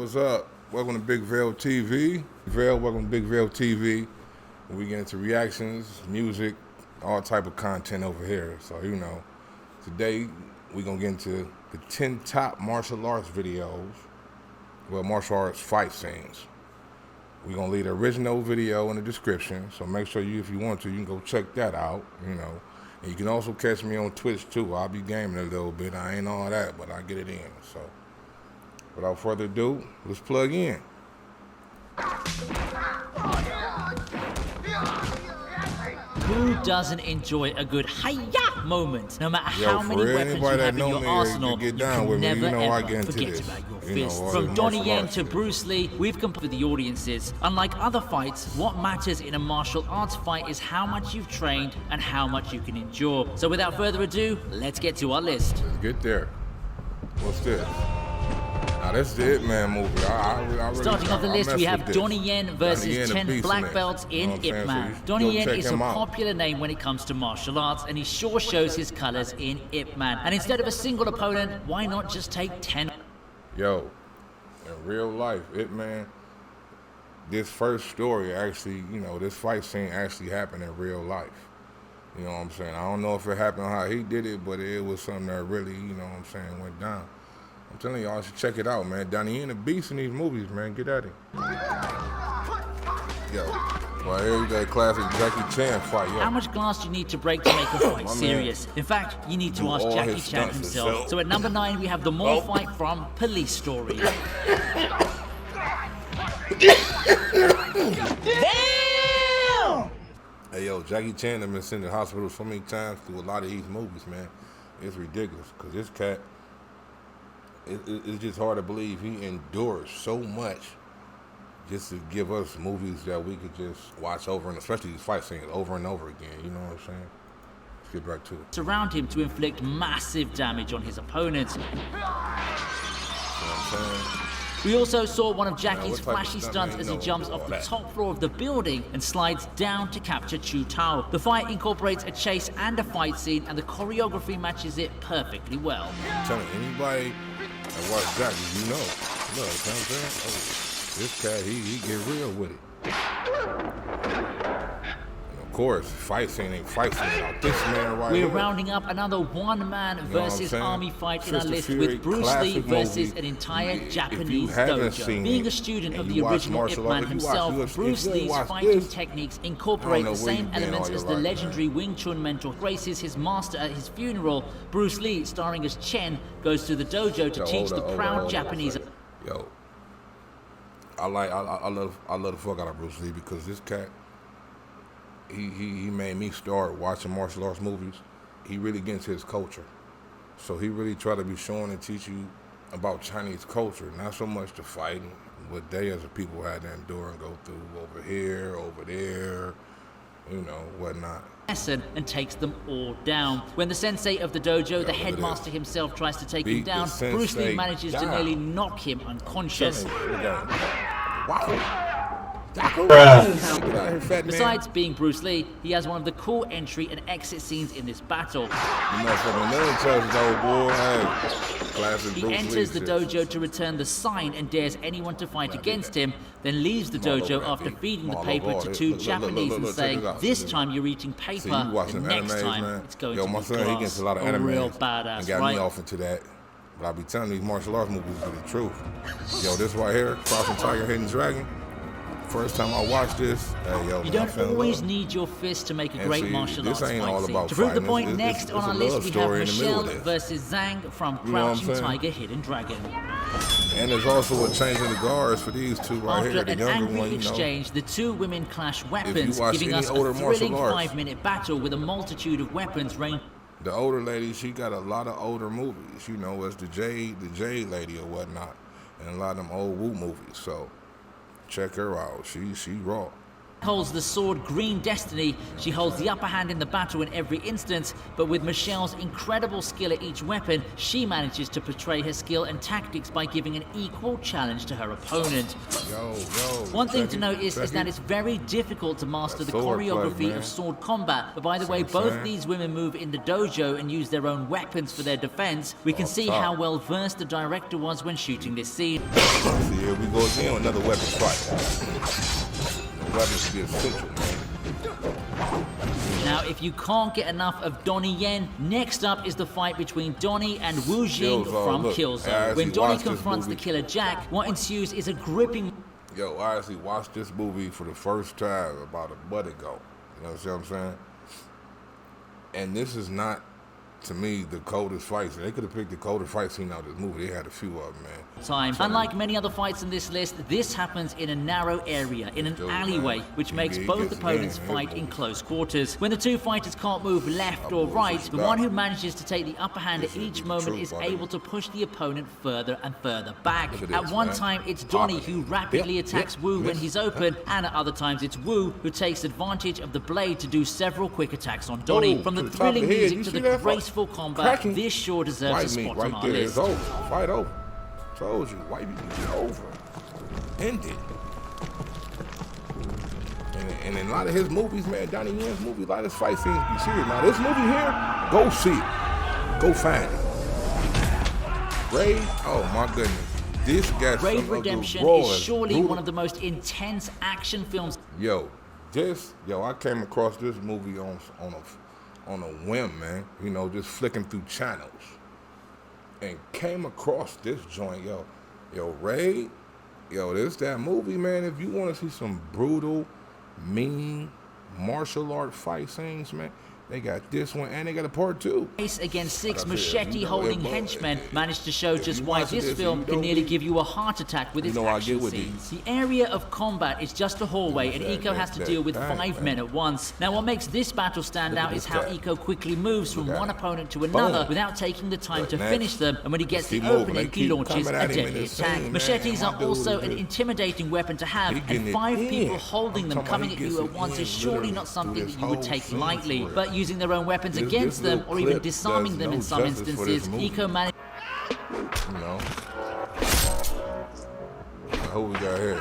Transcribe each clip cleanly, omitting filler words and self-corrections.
What's up? Welcome to Big Veil TV. Welcome to Big Veil TV. We get into reactions, music, all type of content over here. So, today we're going to get into the 10 top martial arts videos, martial arts fight scenes. We're going to leave the original video in the description, so make sure if you want to, you can go check that out, And you can also catch me on Twitch, too. I'll be gaming a little bit. I ain't all that, but I get it in, so. Without further ado, let's plug in. Who doesn't enjoy a good hi-ya moment? No matter how many weapons you have in your arsenal, you can never ever forget about your fists. From Donnie Yen to Bruce Lee, we've compared with the audiences. Unlike other fights, what matters in a martial arts fight is how much you've trained and how much you can endure. So without further ado, let's get to our list. Let's get there. What's this? Now, this is the Ip Man movie. Starting off the list, we have Donnie Yen versus 10 black belts in Ip Man. Donnie Yen is a popular name when it comes to martial arts, and he sure shows his colors in Ip Man. And instead of a single opponent, why not just take 10? Yo, in real life, Ip Man, this first story actually, this fight scene actually happened in real life. You know what I'm saying? I don't know if it happened how he did it, but it was something that really, went down. I'm telling y'all, should check it out, man. Donnie Yen a beast in these movies, man. Get at it. Yo, well, here you got a classic Jackie Chan fight, yo. How much glass do you need to break to make a fight serious? In fact, you need to ask Jackie Chan himself. So at number 9, we have the Mall fight from Police Story. Damn! Hey, yo, Jackie Chan has been sent to the hospital so many times through a lot of these movies, man. It's ridiculous, because this cat, it's just hard to believe he endures so much just to give us movies that we could just watch over, and especially these fight scenes over and over again. You know what I'm saying? Let's get back to it. Surround him to inflict massive damage on his opponents. You know what I'm saying? We also saw one of Jackie's flashy stunts as he jumps off the top floor of the building and slides down to capture Chu Tao. The fight incorporates a chase and a fight scene, and the choreography matches it perfectly well. I'm telling you, anybody that watch Jackie, you know. Look, you know what I'm saying? Oh, this cat, he get real with it. And of course, fight scene ain't fight scene out this man right here. We're rounding up another one-man versus army fight in our list with Bruce Lee versus an entire Japanese dojo. Being a student of the original Ip Man himself, Bruce Lee's fighting techniques incorporate the same elements as the legendary Wing Chun mentor graces his master at his funeral. Bruce Lee, starring as Chen, goes to the dojo to teach the proud Japanese. Yo, I love the fuck out of Bruce Lee, because this cat, he made me start watching martial arts movies. He really gets his culture. So he really try to be showing and teach you about Chinese culture, not so much the fighting, what they as a people had to endure and go through over here, over there, whatnot. And takes them all down. When the sensei of the dojo, the headmaster himself, tries to take him down, Bruce Lee manages to nearly knock him unconscious. Besides being Bruce Lee, he has one of the cool entry and exit scenes in this battle. He enters the dojo to return the sign and dares anyone to fight against him, then leaves the dojo after feeding the paper to 2 Japanese and saying, "This time you're eating paper, and next time it's going to be glass." He gets a lot of anime, real badass, and got me off into that. But I be telling these martial arts movies are the truth. Yo, this right here, Crossing Tiger, Hidden Dragon. First time I watched this, hey, yo, you don't always need your fist to make a great martial arts fight scene. To prove the point, next on our list we have Michelle versus Zhang from Crouching Tiger, Hidden Dragon. And there's also a change in the guards for these two right here. The younger one, exchange, the 2 women clash weapons, giving us a thrilling 5-minute battle with a multitude of weapons range. The older lady, she got a lot of older movies, as the Jade lady or whatnot, and a lot of them old Wu movies. So check her out. She raw. holds the sword Green Destiny. She holds the upper hand in the battle in every instance, but with Michelle's incredible skill at each weapon, she manages to portray her skill and tactics by giving an equal challenge to her opponent. One thing to note is that it's very difficult to master the choreography of sword combat, but by the way both these women move in the dojo and use their own weapons for their defense, we can see how well versed the director was when shooting this scene. See, here we go again, another weapon fight. Weapons be essential, man. Now, if you can't get enough of Donnie Yen, next up is the fight between Donnie and Wu Jing from Killzone. When Donnie confronts the killer Jack, what ensues is a gripping... Yo, I actually watched this movie for the first time about a month ago. You know what I'm saying? And this is not, to me, the coldest fights. They could have picked the coldest fight scene out of this movie. They had a few of them, man. Unlike many other fights on this list, this happens in a narrow area, in an alleyway, which makes both opponents fight in close quarters. When the two fighters can't move left or right, the one who manages to take the upper hand at each moment is able to push the opponent further and further back. At one time, it's Donnie who rapidly attacks Wu when he's open, and at other times it's Wu who takes advantage of the blade to do several quick attacks on Donnie. From the thrilling music to the graceful combat, this sure deserves a spot on our list. Fight over. Told you, white people get over. End it. And in a lot of his movies, man, Donnie Yen's movies, a lot of his fight scenes be serious. Now this movie here, go see it. Go find it. Raid, oh my goodness. This got Raid Redemption is surely one of the most intense action films. Yo, I came across this movie on a whim, man. You know, just flicking through channels. And came across this joint, yo, Raid, this that movie, man. If you want to see some brutal, mean martial art fight scenes, man, they got this one and they got a part 2. Against 6 machete-holding henchmen managed to show just why this film can nearly give you a heart attack with its action scenes. The area of combat is just a hallway, and Iko has to deal with 5 men at once. Now, what makes this battle stand out is how Iko quickly moves from one opponent to another without taking the time to finish them, and when he gets the opening, he launches a deadly attack. Machetes are also an intimidating weapon to have, and 5 people holding them coming at you at once is surely not something that you would take lightly. But using their own weapons against them, or even disarming them in some instances, Iko managed... You know. Who we got here?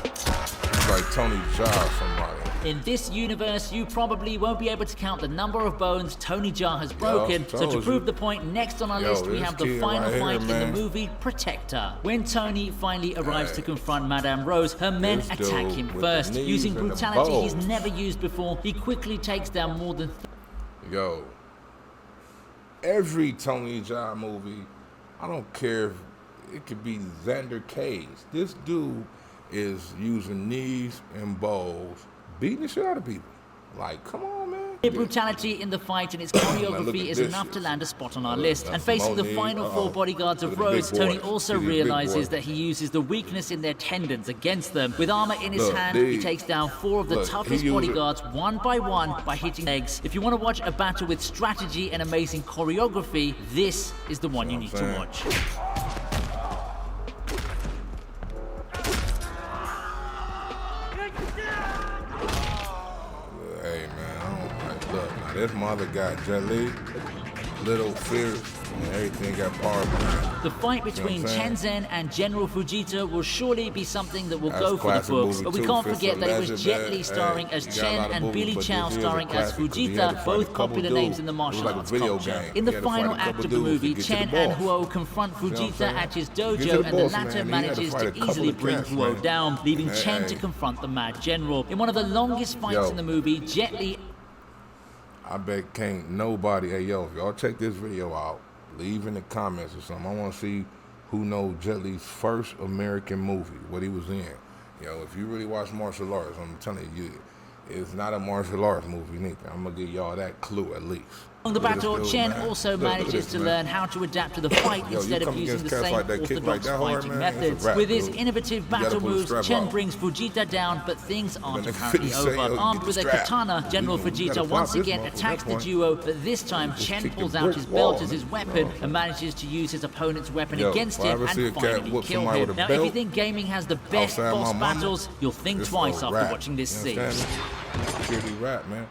It's like Tony Jaa, somebody. In this universe, you probably won't be able to count the number of bones Tony Jaa has broken, so to prove the point, next on our list we have the final fight in the movie Protector. When Tony finally arrives to confront Madame Rose, her men attack him first. Using brutality he's never used before, he quickly takes down more than... Yo, every Tony Jaa movie, I don't care if it could be Xander Cage. This dude is using knees and bows, beating the shit out of people. Like, come on, man. The brutality in the fight and its choreography is enough to land a spot on our list. And facing the final 4 bodyguards of Rose, Tony also realizes that he uses the weakness in their tendons against them. With armor in his hand, he takes down 4 of the toughest bodyguards one by one by hitting legs. If you want to watch a battle with strategy and amazing choreography, this is the one you need to watch. This mother got Jet Li, Little Fierce, and everything got power. The fight between Chen Zhen and General Fujita will surely be something that will go for the books, but we can't forget that it was Jet Li starring as Chen and Billy Chow starring as Fujita, both popular names in the martial arts culture. In the final act of the movie, Chen and Huo confront Fujita at his dojo, and the latter manages to easily bring Huo down, leaving Chen to confront the Mad General. In one of the longest fights in the movie, Jet Li... I bet can't nobody, hey yo, if y'all check this video out, leave in the comments or something. I want to see who knows Jet Li's first American movie, what he was in. Yo, if you really watch martial arts, I'm telling you, it's not a martial arts movie neither. I'm going to give y'all that clue at least. On the battle, Chen also manages to learn how to adapt to the fight instead of using the same orthodox fighting methods. With his innovative battle moves, Chen brings Fujita down, but things aren't apparently over. Armed with a katana, General Fujita once again attacks the duo, but this time Chen pulls out his belt as his weapon and manages to use his opponent's weapon against him and finally kill him. Now, if you think gaming has the best boss battles, you'll think twice after watching this scene. Rap, man.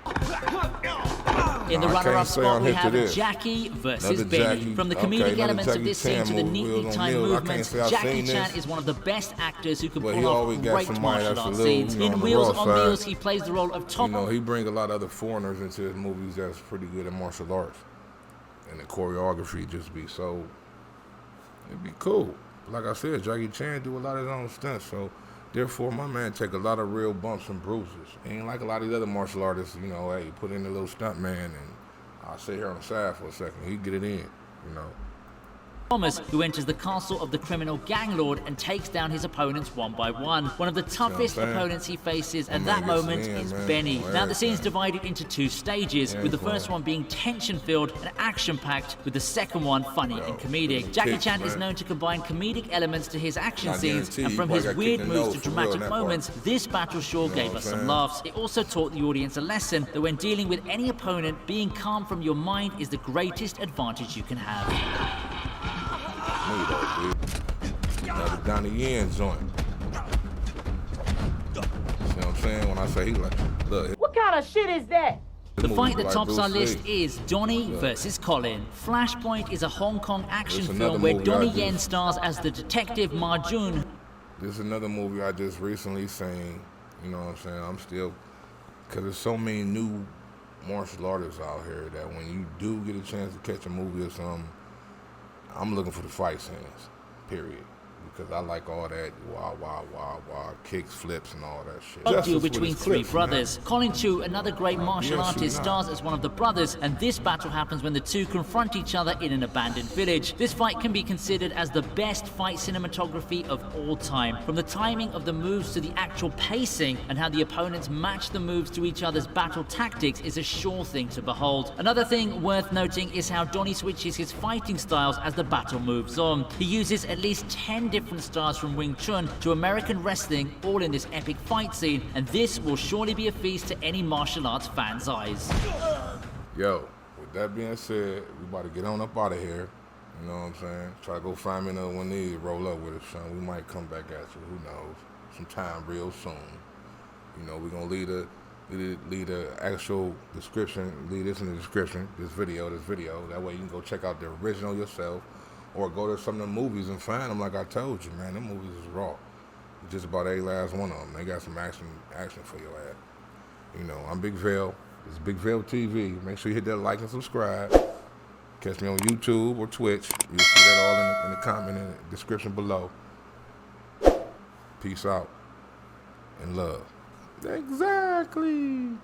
In the runner-up spot, we have Jackie versus Benny. From the comedic elements of this scene to the neatly timed movements, Jackie Chan is one of the best actors who can pull off great martial arts scenes. In Wheels on Meals, he plays the role of Tom. You know, he brings a lot of other foreigners into his movies that's pretty good at martial arts. And the choreography just be so, it'd be cool. Like I said, Jackie Chan do a lot of his own stunts, so therefore, my man take a lot of real bumps and bruises. He ain't like a lot of these other martial artists, you know, hey, put in a little stunt man and I'll sit here on the side for a second. He get it in, you know. Thomas, who enters the castle of the criminal gang lord and takes down his opponents one by one. One of the toughest opponents he faces at that moment is Benny. Now the scene's divided into two stages, with the first one being tension-filled and action-packed, with the second one funny and comedic. Jackie Chan is known to combine comedic elements to his action scenes, and from his weird moves to dramatic moments, this battle sure gave us some laughs. It also taught the audience a lesson that when dealing with any opponent, being calm from your mind is the greatest advantage you can have. Another Donnie Yen joint. See what I'm saying? When I say he like, look. What kind of shit is that? The fight that tops our list is Donnie versus Colin. Flashpoint is a Hong Kong action film where Donnie Yen stars as the detective Ma Jun. This is another movie I just recently seen. You know what I'm saying? I'm still, because there's so many new martial artists out here that when you do get a chance to catch a movie or something, I'm looking for the fight scenes, period. Because I like all that wild, kicks, flips, and all that shit. A duel between three brothers. Colin Chu, another great martial artist, stars as one of the brothers, and this battle happens when the two confront each other in an abandoned village. This fight can be considered as the best fight cinematography of all time. From the timing of the moves to the actual pacing, and how the opponents match the moves to each other's battle tactics is a sure thing to behold. Another thing worth noting is how Donnie switches his fighting styles as the battle moves on. He uses at least 10 different stars from Wing Chun to American wrestling, all in this epic fight scene, and this will surely be a feast to any martial arts fan's eyes. Yo, with that being said, we about to get on up out of here. You know what I'm saying? Try to go find me another one of these, roll up with us, son. We might come back at you, who knows? Sometime real soon. You know, we're gonna leave the actual description, leave this in the description, this video. That way you can go check out the original yourself. Or go to some of the movies and find them. Like I told you, man, them movies is raw. Just about every last one of them. They got some action for your ass. You know, I'm Big Vale. This is Big Vale TV. Make sure you hit that like and subscribe. Catch me on YouTube or Twitch. You'll see that all in the comment in the description below. Peace out and love. Exactly.